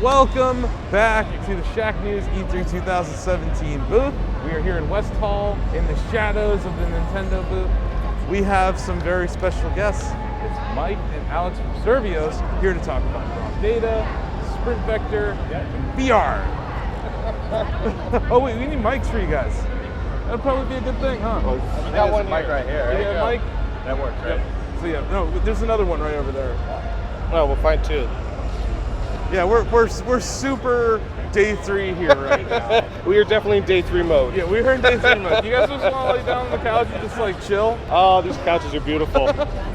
Welcome back to the Shacknews E3 2017 booth. We are here in West Hall in the shadows of the Nintendo booth. We have some very special guests. It's Mike and Alex from Servios here to talk about raw data, sprint vector, and VR. Oh wait, we need mics for you guys. That'd probably be a good thing, huh? Well, we got one mic right here. Right? Yeah, Mike? That works, right? So yeah, no, there's another one right over there. Well, we'll find two. Yeah, we're super day 3 here right now. We are definitely in day 3 mode. Yeah, we're in day 3 mode. You guys just want to lay down on the couch and just like chill? Oh, these couches are beautiful.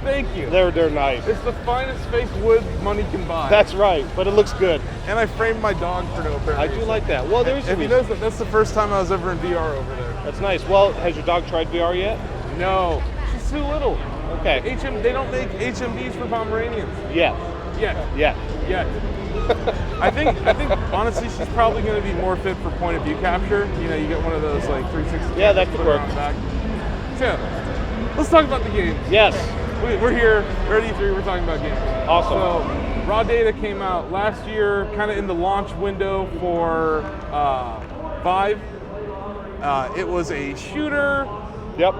Thank you. They're nice. It's the finest fake wood money can buy. That's right, but it looks good. And I framed my dog for no apparent I reason. do like that. Well, there's If you notice that, that's the first time I was ever in VR over there. That's nice. Well, has your dog tried VR yet? No, she's too little. Okay. They don't make HMVs for Pomeranians. Yeah. Yet. I think honestly she's probably going to be more fit for point of view capture. You know, you get one of those like 360. Yeah, that could work. So yeah, let's talk about the game. Yes. We're here, ready for we're talking about games. Awesome. So raw data came out last year, kind of in the launch window for Vive. It was a shooter. Yep.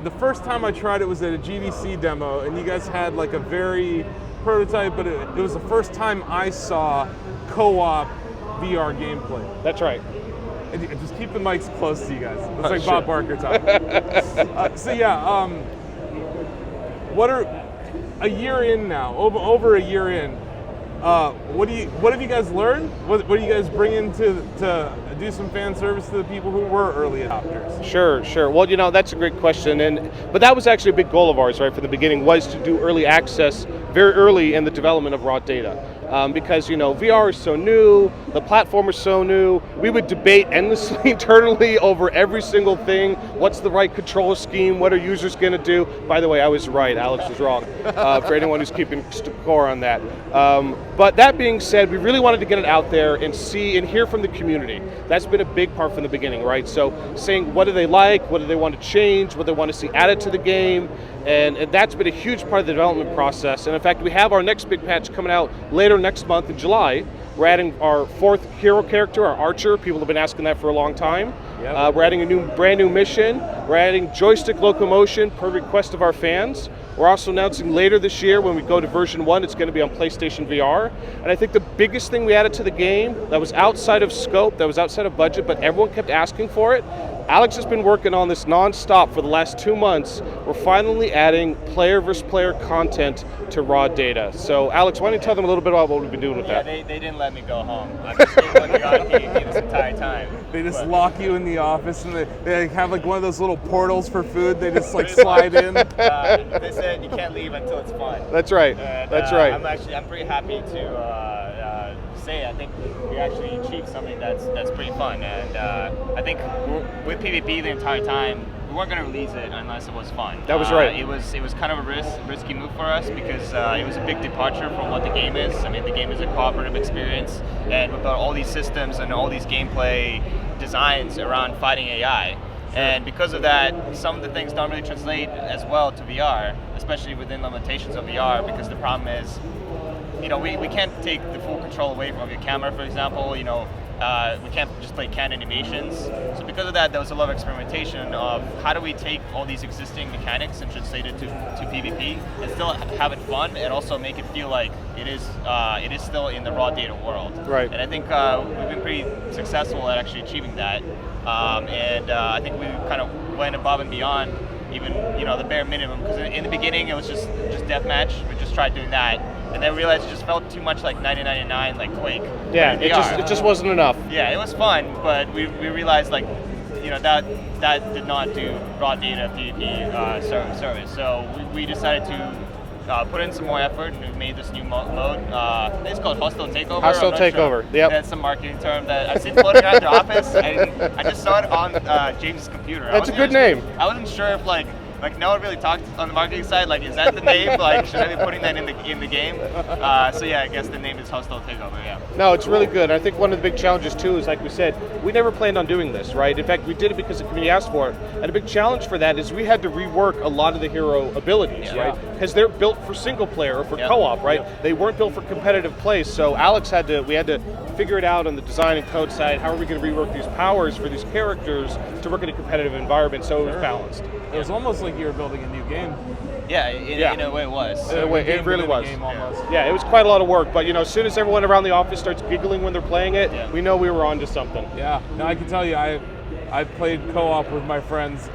The first time I tried it was at a GDC demo, and you guys had like a very prototype, but it was the first time I saw co-op VR gameplay. That's right. And just keep the mics close to you guys. It's like Sure. Bob Barker time. What are a year in now? Over a year in. What have you guys learned? What are you guys bringing to do some fan service to the people who were early adopters? Sure. Well, you know, that's a great question, but that was actually a big goal of ours, right, from the beginning, was to do early access very early in the development of raw data. Because, you know, VR is so new, the platform is so new, we would debate endlessly internally over every single thing. What's the right control scheme? What are users going to do? By the way, I was right, Alex was wrong, for anyone who's keeping score on that. But that being said, we really wanted to get it out there and see and hear from the community. That's been a big part from the beginning, right? So saying what do they like, what do they want to change, what they want to see added to the game, and that's been a huge part of the development process. And in fact, we have our next big patch coming out later next month in July. We're adding our 4th hero character, our Archer. People have been asking that for a long time. Yep. We're adding a brand new mission. We're adding joystick locomotion per request of our fans. We're also announcing later this year when we go to version 1, it's going to be on PlayStation VR. And I think the biggest thing we added to the game that was outside of scope, that was outside of budget, but everyone kept asking for it. Alex has been working on this non-stop for the last 2 months. We're finally adding player versus player content to raw data. So Alex, why don't you tell them a little bit about what we've been doing with that? Yeah, they didn't let me go home. I just stayed working on PvP this entire time. They just lock you in the office, and they have like one of those little portals for food. They just like slide in. They said you can't leave until it's fun. That's right. And, That's right. I'm pretty happy to say I think we actually achieved something that's pretty fun. And I think with PvP the entire time, we weren't going to release it unless it was fun. That was right. It was kind of a risky move for us because it was a big departure from what the game is. I mean, the game is a cooperative experience, and with all these systems and all these gameplay designs around fighting AI. And because of that, some of the things don't really translate as well to VR, especially within limitations of VR, because the problem is, you know, we can't take the full control away from your camera, for example. You know, we can't just play canned animations. So because of that, there was a lot of experimentation of how do we take all these existing mechanics and translate it to PvP and still have it fun and also make it feel like it is still in the raw data world. Right. And I think we've been pretty successful at actually achieving that. I think we kind of went above and beyond even, you know, the bare minimum, because in the beginning it was just deathmatch. We just tried doing that, and then realized it just felt too much like 9099, like Quake. Yeah, it just wasn't enough. Yeah, it was fun, but we realized, like, you know, that did not do raw data PvP service. So we decided to put in some more effort, and we made this new mode. It's called Hostile Takeover. Hostile Takeover, sure. yep. That's some marketing term that I've seen floating around the office. I just saw it on James's computer. That's a good name. I wasn't sure if, like, like no one really talked on the marketing side. Like, is that the name? Like, should I be putting that in the game? So yeah, I guess the name is Hostile Takeover. Yeah. No, it's really good. I think one of the big challenges too is, like we said, we never planned on doing this, right? In fact, we did it because the community asked for it. And a big challenge for that is we had to rework a lot of the hero abilities, right? Because they're built for single player or for co-op, right? They weren't built for competitive play. So we had to figure it out on the design and code side. How are we going to rework these powers for these characters to work in a competitive environment so it was balanced? It was almost like you were building a new game. Yeah, in a way it was. It really was. Yeah, it was quite a lot of work, but as soon as everyone around the office starts giggling when they're playing it, we know we were onto something. Yeah, no, I can tell you, I played co-op with my friends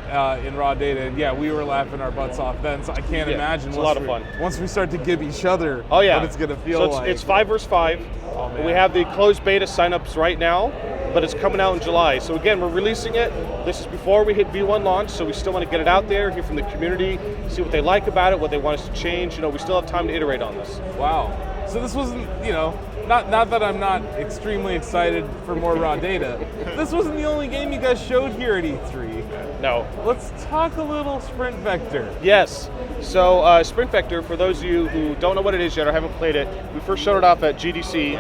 in Raw Data, and yeah, we were laughing our butts off then, so I can't imagine it's a lot of fun. Once we start to give each other what it's going to feel like. It's 5 versus 5. Oh, man. We have the closed beta signups right now, but it's coming out in July. So again, we're releasing it. This is before we hit V1 launch, so we still want to get it out there, hear from the community, see what they like about it, what they want us to change. We still have time to iterate on this. Wow. So this wasn't, not that I'm not extremely excited for more raw data. This wasn't the only game you guys showed here at E3. No. Let's talk a little Sprint Vector. Yes. So Sprint Vector, for those of you who don't know what it is yet or haven't played it, we first showed it off at GDC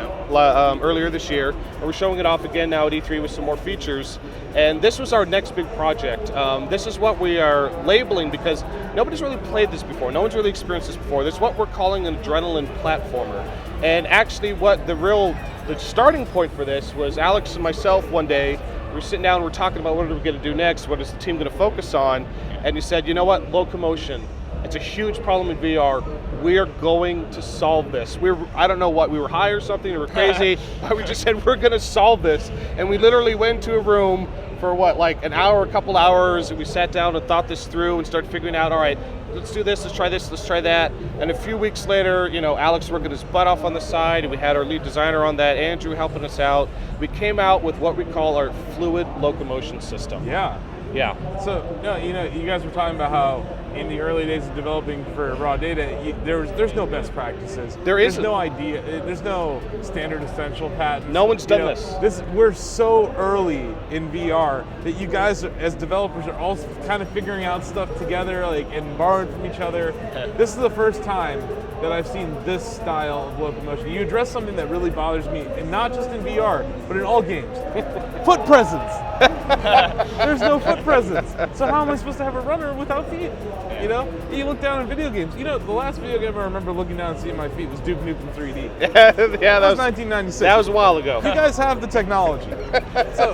earlier this year, and we're showing it off again now at E3 with some more features. And this was our next big project. This is what we are labeling because nobody's really played this before. No one's really experienced this before. This is what we're calling an adrenaline platformer. And actually what the starting point for this was Alex and myself one day, we were sitting down and we're talking about what are we going to do next, what is the team going to focus on, and he said, you know what, locomotion. It's a huge problem in VR. We are going to solve this. I don't know what, we were high or something, we were crazy, but we just said we're going to solve this. And we literally went into a room for like an hour, a couple hours, and we sat down and thought this through and started figuring out, all right, let's do this, let's try that. And a few weeks later, Alex working his butt off on the side, and we had our lead designer on that, Andrew helping us out. We came out with what we call our fluid locomotion system. Yeah. Yeah. So, you guys were talking about how in the early days of developing for raw data, there's no best practices. There's no idea. There's no standard essential patents. No one's done this. We're so early in VR that you guys, as developers, are all kind of figuring out stuff together, and borrowing from each other. This is the first time that I've seen this style of locomotion. You address something that really bothers me, and not just in VR, but in all games. Foot presence. There's no foot presence. So how am I supposed to have a runner without feet? You look down in video games. The last video game I remember looking down and seeing my feet was Duke Nukem 3D. Yeah, that was 1996. That was a while ago. You guys have the technology. So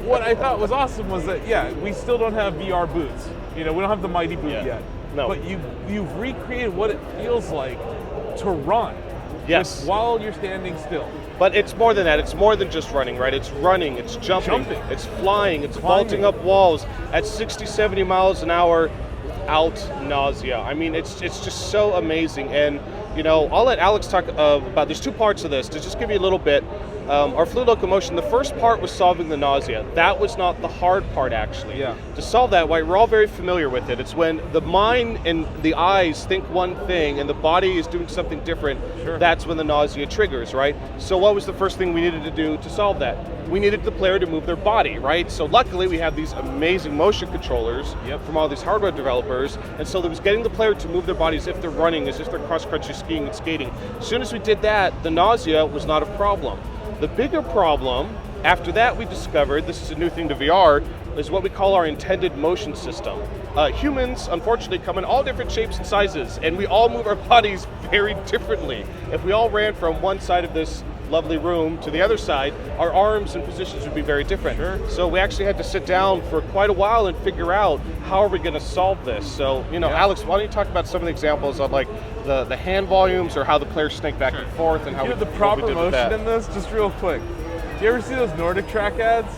what I thought was awesome was that, we still don't have VR boots. We don't have the mighty boot yet. No. But you've recreated what it feels like to run. Yes. While you're standing still. But it's more than that. It's more than just running, right? It's running, it's jumping. It's flying, it's vaulting up walls at 60, 70 miles an hour without nausea. I mean, it's just so amazing. And, I'll let Alex talk about, there's two parts of this. To just give you a little bit, our fluid locomotion, the first part was solving the nausea. That was not the hard part, actually. Yeah. To solve that, we're all very familiar with it. It's when the mind and the eyes think one thing and the body is doing something different, that's when the nausea triggers, right? So what was the first thing we needed to do to solve that? We needed the player to move their body, right? So luckily we have these amazing motion controllers from all these hardware developers, and so it was getting the player to move their body as if they're running, as if they're cross-country skiing and skating. As soon as we did that, the nausea was not a problem. The bigger problem, after that we discovered, this is a new thing to VR, is what we call our intended motion system. Humans, unfortunately, come in all different shapes and sizes, and we all move our bodies very differently. If we all ran from one side of this lovely room to the other side, our arms and positions would be very different. So we actually had to sit down for quite a while and figure out how are we going to solve this. So, Alex, why don't you talk about some of the examples of the hand volumes or how the players snake back and forth and how the proper motion in this, just real quick. Do you ever see those Nordic track ads?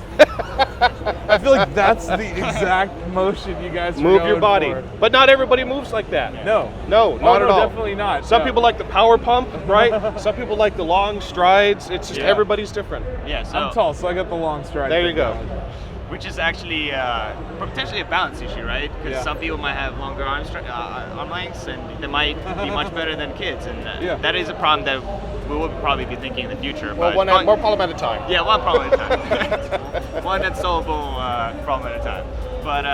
I feel like that's the exact motion you guys move your body. For. But not everybody moves like that. No, not at all. Definitely not. Some people like the power pump, right? Some people like the long strides. It's just everybody's different. Yeah, so I'm tall, so I got the long stride. There you go. Which is actually potentially a balance issue, right? Because some people might have longer arm lengths, and they might be much better than kids, and that is a problem that we will probably be thinking in the future. Well, but more problem at a time. Yeah, one problem at a time. One unsolvable problem at a time. But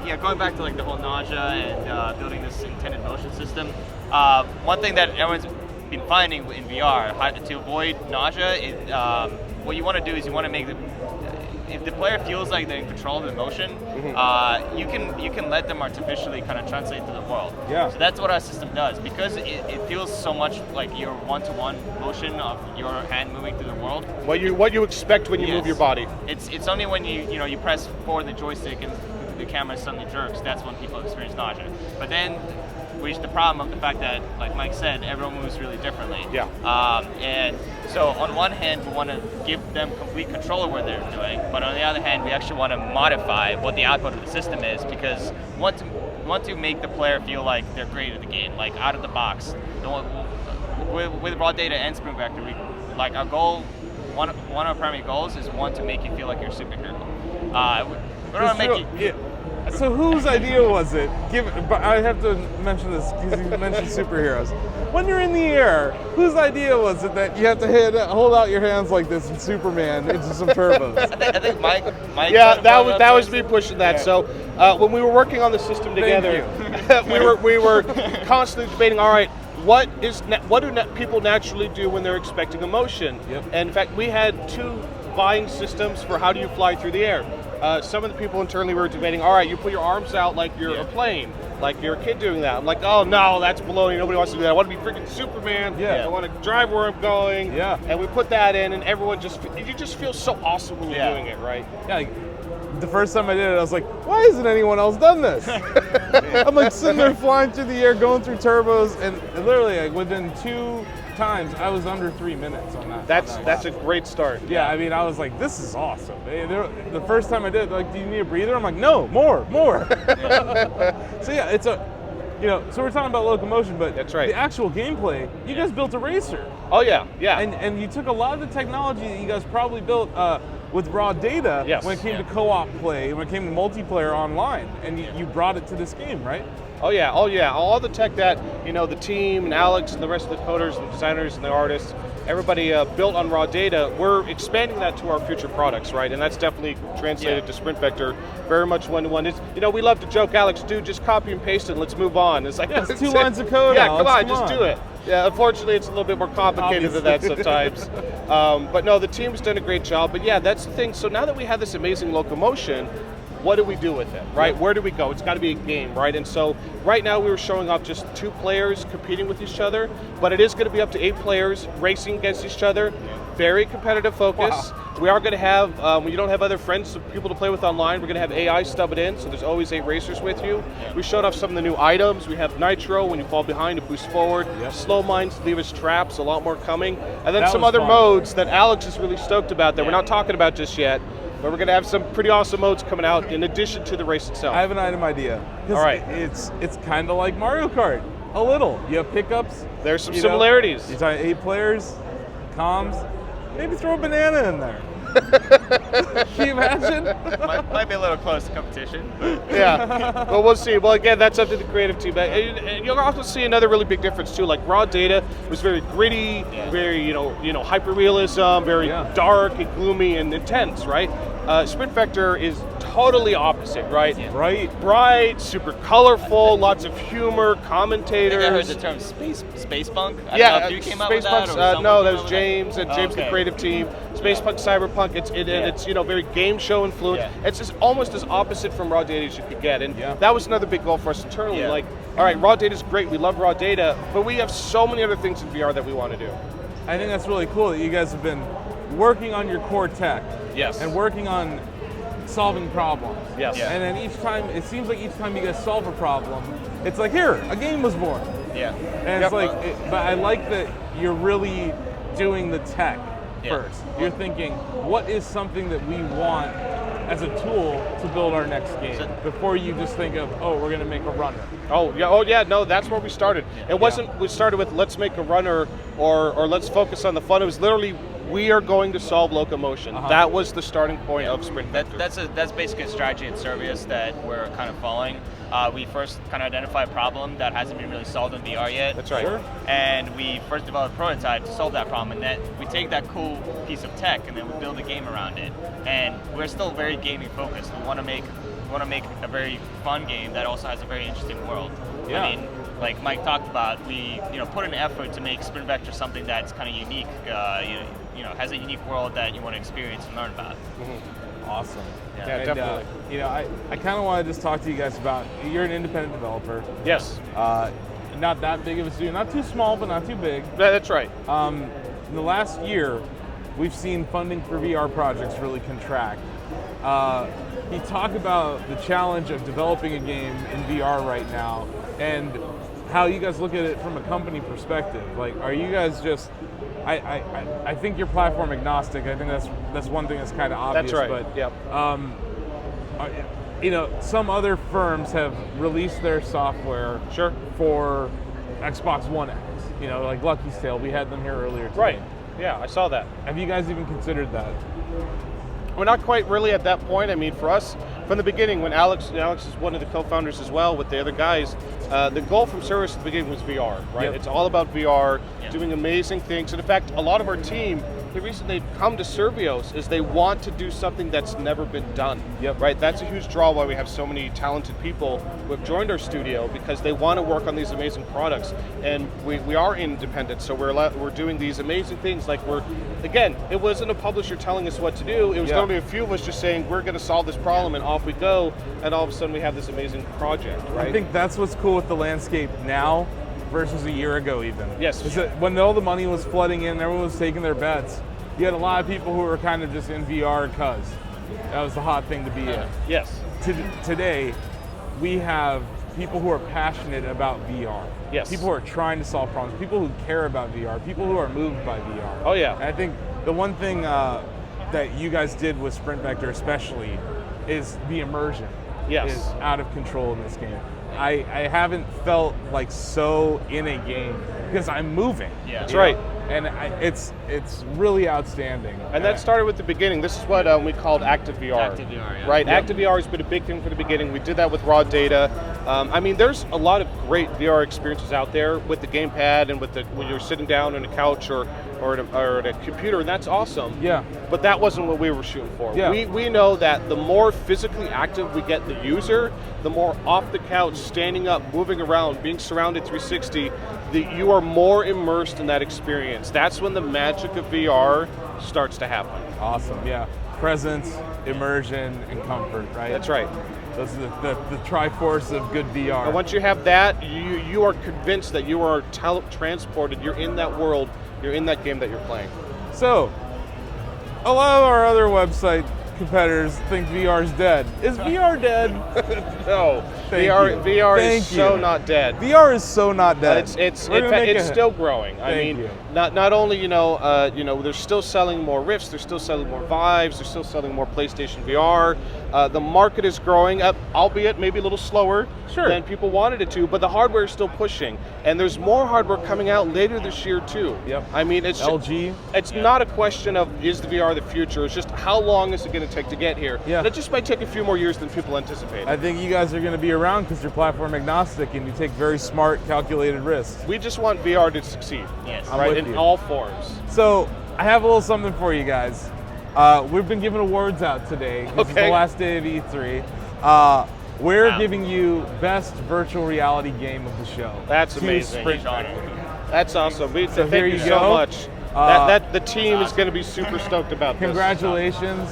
yeah, going back to like the whole nausea and building this intended motion system, one thing that everyone's been finding in VR to avoid nausea, what you want to do is you want to make if the player feels like they're in control of the motion, you can let them artificially kind of translate to the world. Yeah. So that's what our system does, because it feels so much like your one-to-one motion of your hand moving through the world. What you expect when you move your body. It's only when you press forward the joystick and the camera suddenly jerks, that's when people experience nausea. But then we reach the problem of the fact that, like Mike said, everyone moves really differently. Yeah. And so on one hand, we want to give them complete control of what they're doing, but on the other hand, we actually want to modify what the output of the system is, because we want to make the player feel like they're great at the game, like out of the box. With raw data and Sprint Vector, like our goal, one of our primary goals is to make you feel like you're a superhero. We don't want to make you. So whose idea was it? But I have to mention this because you mentioned superheroes. When you're in the air, whose idea was it that you have to hold out your hands like this and Superman into some turbos? I think Mike. Yeah, that was me pushing that. So when we were working on the system together, we were constantly debating. All right, what do people naturally do when they're expecting a motion? Yep. And in fact, we had 2 vying systems for how do you fly through the air. Some of the people internally were debating, all right, you put your arms out like you're a plane, like you're a kid doing that. I'm like, oh no, that's baloney, nobody wants to do that. I want to be freaking Superman, I want to drive where I'm going, and we put that in, and everyone you just feel so awesome when you're doing it, right? Yeah, like, the first time I did it, I was like, why hasn't anyone else done this? I'm like sitting there flying through the air, going through turbos, and literally like within 2 times, I was under 3 minutes on that. That's a great start. Yeah, I mean, I was like, this is awesome. The first time I did it, like, do you need a breather? I'm like, no, more. So yeah, it's so we're talking about locomotion, but that's right. The actual gameplay, you guys built a racer. Oh yeah. And you took a lot of the technology that you guys probably built with raw data when it came to co-op play, when it came to multiplayer online, and you brought it to this game, right? Oh yeah. All the tech that the team and Alex and the rest of the coders and designers and the artists, everybody built on raw data. We're expanding that to our future products, right? And that's definitely translated to Sprint Vector, very much one-to-one. We love to joke, Alex, dude, just copy and paste it and let's move on. It's like it's 2 lines of code. Yeah, Alex, come on, just do it. Yeah, unfortunately, it's a little bit more complicated than that sometimes. But no, the team's done a great job. But yeah, that's the thing. So now that we have this amazing locomotion, what do we do with it, right? Where do we go? It's got to be a game, right? And so right now we were showing off just 2 players competing with each other, but it is going to be up to 8 players racing against each other. Very competitive focus. Wow. We are going to have, when you don't have other friends, people to play with online, we're going to have AI stub it in, so there's always 8 racers with you. We showed off some of the new items. We have Nitro, when you fall behind, it boosts forward. Slow Minds leave us traps, a lot more coming. And then some other modes that Alex is really stoked about that we're not talking about just yet. But we're going to have some pretty awesome modes coming out in addition to the race itself. I have an item idea. All right. It's kind of like Mario Kart. A little. You have pickups. There's some similarities. You're talking 8 players, comms. Maybe throw a banana in there. Can you imagine? Might be a little close to competition. Yeah, well, we'll see. Well, again, that's up to the creative team. And you'll also see another really big difference too. Like raw data was very gritty, very hyper realism, very dark and gloomy and intense, right? Sprint Vector is totally opposite, right? Bright, super colorful, lots of humor, commentators. I think I heard the term space punk. I don't know if you came up with that, no, that was James and James, the creative team. Space punk, cyberpunk. It's very game show influence. It's just almost as opposite from raw data as you could get, and that was another big goal for us internally. Like, all right, raw data is great. We love raw data, but we have so many other things in VR that we want to do. I think that's really cool that you guys have been working on your core tech. Yes. And working on solving problems. Yes. And then each time, it seems like each time you guys solve a problem, it's like, here, a game was born. And it's like, but I like that you're really doing the tech first. You're thinking, what is something that we want as a tool to build our next game before you just think of, oh, we're going to make a runner. No, that's where we started. It wasn't, we started with let's make a runner or let's focus on the fun. It was literally, we are going to solve locomotion. That was the starting point of Sprint Vector. That's basically a strategy at Servios that we're kind of following. we first kind of identify a problem that hasn't been really solved in VR yet. That's right. Sure. And we first develop a prototype to solve that problem, and then we take that cool piece of tech and then we build a game around it. And we're still very gaming focused. We want to make a very fun game that also has a very interesting world. Yeah. I mean, like Mike talked about, we put an effort to make Sprint Vector something that's kind of unique. Has a unique world that you want to experience and learn about. Awesome. Yeah, And, definitely. I kind of want to just talk to you guys about, you're an independent developer. Yes. Not that big of a studio, not too small, but not too big. That's right. In the last year, we've seen funding for VR projects really contract. He talked about the challenge of developing a game in VR right now, and how you guys look at it from a company perspective. Like, are you guys just? I think you're platform agnostic. I think that's one thing that's kind of obvious. That's right. But Yep. Some other firms have released their software Sure. for Xbox One X. Like Lucky's Tale. We had them here earlier today. Right. Yeah, I saw that. Have you guys even considered that? We're not quite really at that point. I mean, for us, from the beginning, when Alex is one of the co-founders as well with the other guys, the goal from Servios at the beginning was VR, right? Yep. It's all about VR, Yeah. doing amazing things. And in fact, a lot of our team, the reason they've come to Servios is they want to do something that's never been done, Yep. right? That's a huge draw why we have so many talented people who have joined our studio, because they want to work on these amazing products. And we are independent, so we're doing these amazing things. Like again, it wasn't a publisher telling us what to do. It was Yeah. going to be a few of us just saying, we're going to solve this problem, and off we go. And all of a sudden we have this amazing project, right? I think that's what's cool with the landscape now versus a year ago even. Yes. Is that when all the money was flooding in, everyone was taking their bets, you had a lot of people who were kind of just in VR because that was the hot thing to be in. Yes. Today, we have people who are passionate about VR. Yes. People who are trying to solve problems, people who care about VR, people who are moved by VR. Oh, yeah. And I think the one thing that you guys did with Sprint Vector especially is the immersion. Yes. Is out of control in this game. I haven't felt like so in a game because I'm moving. Yeah. That's you know? right. And it's really outstanding. And that started with the beginning. This is what we called Active VR. Active VR, yeah. Right, Yep. Active VR has been a big thing from the beginning. We did that with raw data. I mean, there's a lot of great VR experiences out there with the gamepad and when you're sitting down on a couch or at a computer, and that's awesome. Yeah. But that wasn't what we were shooting for. Yeah. We know that the more physically active we get the user, the more off the couch, standing up, moving around, being surrounded 360, you are more immersed in that experience. That's when the magic of VR starts to happen. Awesome, yeah. Presence, immersion, and comfort, right? That's right. Those are the triforce of good VR. And once you have that, you are convinced that you are transported, you're in that world, you're in that game that you're playing. So, a lot of our other website competitors think VR is dead. Is VR dead? No, Thank VR you. is so you. not dead. VR is so not dead. It's We're in gonna fact, make it's a- still growing. I Thank mean, you. not only they're still selling more Rifts, they're still selling more Vives, they're still selling more PlayStation VR. The market is growing up, albeit maybe a little slower Sure. than people wanted it to, but the hardware is still pushing, and there's more hardware coming out later this year too. Yep. I mean, it's LG. It's not a question of is the VR the future. It's just how long is it going to take to get here. Yeah. And it just might take a few more years than people anticipate. I think you guys are going to be around because you're platform agnostic and you take very smart, calculated risks. We just want VR to succeed. Yes. I'm Right, with in you. all forms. So, I have a little something for you guys. We've been giving awards out today. This is the Okay. last day of E3. We're Wow. giving you best virtual reality game of the show. That's to amazing. Sprint Huge honor. Vector. That's awesome. So Thank here you you so go. much. The team is going to be super stoked about this. Congratulations.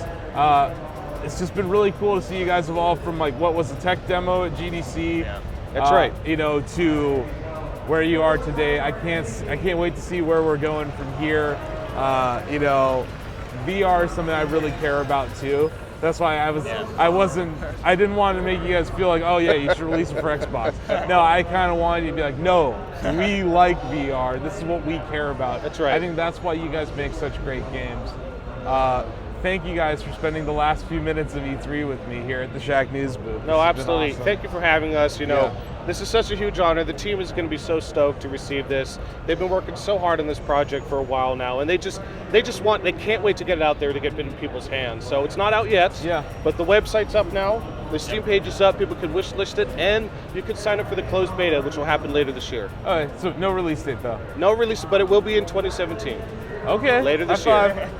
It's just been really cool to see you guys evolve from like what was a tech demo at GDC. Yeah. That's right. To where you are today. I can't wait to see where we're going from here. VR is something I really care about too. That's why I didn't want to make you guys feel like, oh yeah, you should release it for Xbox. No, I kind of wanted you to be like, no, we like VR. This is what we care about. That's right. I think that's why you guys make such great games. thank you guys for spending the last few minutes of E3 with me here at the Shacknews booth. No, absolutely. Awesome. Thank you for having us. This is such a huge honor. The team is going to be so stoked to receive this. They've been working so hard on this project for a while now, and they can't wait to get it out there to get it in people's hands. So it's not out yet. Yeah. But the website's up now. The Steam page is up. People can wish list it, and you can sign up for the closed beta, which will happen later this year. All right, so no release date though. No release, but it will be in 2017. Okay. Later this High year. five.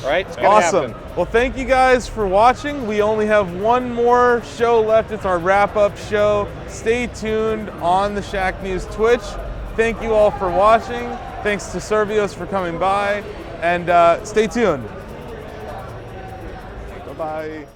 All right. It's gonna Awesome. happen. Well, thank you guys for watching. We only have one more show left. It's our wrap-up show. Stay tuned on the Shacknews Twitch. Thank you all for watching. Thanks to Servios for coming by, and stay tuned. Bye-bye.